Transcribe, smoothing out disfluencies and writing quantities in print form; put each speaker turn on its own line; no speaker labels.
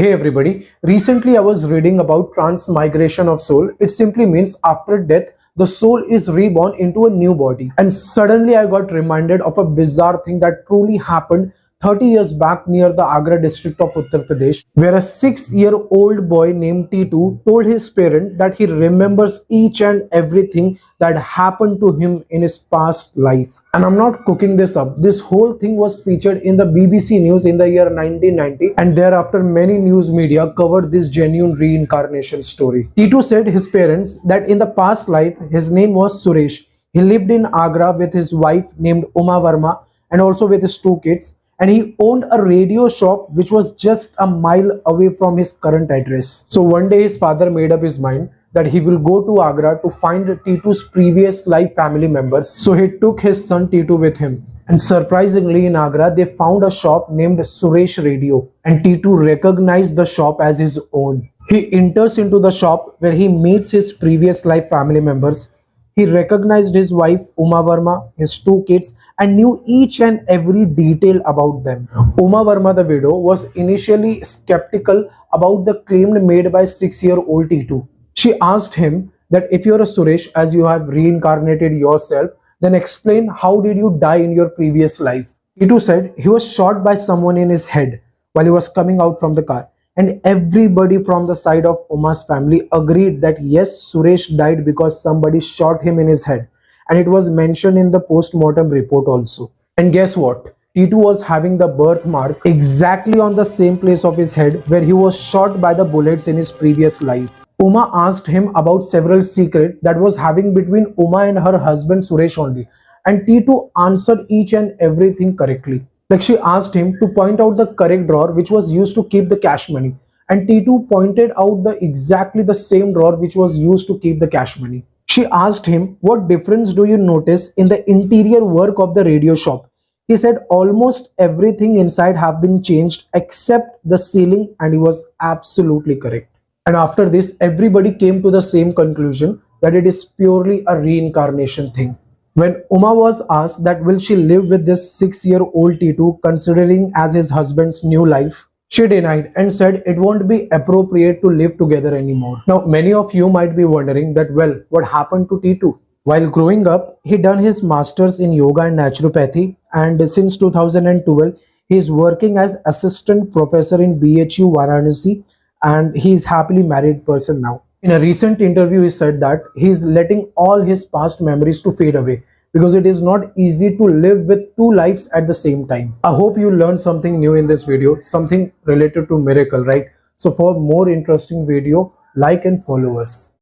Hey everybody, recently I was reading about transmigration of soul. It simply means after death, the soul is reborn into a new body. And suddenly I got reminded of a bizarre thing that truly happened 30 years back near the Agra district of Uttar Pradesh, where a 6-year-old boy named Titu told his parent that he remembers each and everything that happened to him in his past life. And I'm not cooking this up. This whole thing was featured in the BBC News in the year 1990, and thereafter many news media covered this genuine reincarnation story. Titu said his parents that in the past life his name was Suresh. He lived in Agra with his wife named Uma Verma and also with his 2 kids, and he owned a radio shop which was just a mile away from his current address. So one day his father made up his mind that he will go to Agra to find Titu's previous life family members. So he took his son Titu with him. And surprisingly, in Agra, they found a shop named Suresh Radio, and Titu recognized the shop as his own. He enters into the shop where he meets his previous life family members. He recognized his wife Uma Verma, his 2 kids, and knew each and every detail about them. Uma Verma, the widow, was initially skeptical about the claim made by 6-year-old Titu. She asked him that if you're a Suresh, as you have reincarnated yourself, then explain how did you die in your previous life. Titu said he was shot by someone in his head while he was coming out from the car. And everybody from the side of Uma's family agreed that yes, Suresh died because somebody shot him in his head. And it was mentioned in the post-mortem report also. And guess what? Titu was having the birthmark exactly on the same place of his head where he was shot by the bullets in his previous life. Uma asked him about several secrets that was having between Uma and her husband Suresh only. And Titu answered each and everything correctly. Like she asked him to point out the correct drawer which was used to keep the cash money. And Titu pointed out exactly the same drawer which was used to keep the cash money. She asked him, what difference do you notice in the interior work of the radio shop? He said almost everything inside have been changed except the ceiling, and he was absolutely correct. And after this, everybody came to the same conclusion that it is purely a reincarnation thing. When Uma was asked that will she live with this 6-year-old Titu considering as his husband's new life, she denied and said it won't be appropriate to live together anymore. Now, many of you might be wondering that, well, what happened to Titu? While growing up, he done his masters in yoga and naturopathy, and since 2012, he is working as assistant professor in BHU Varanasi, and he is happily married person now. In a recent interview, he said that he is letting all his past memories to fade away because it is not easy to live with 2 lives at the same time. I hope you learned something new in this video, something related to miracle, right? So for more interesting video, like and follow us.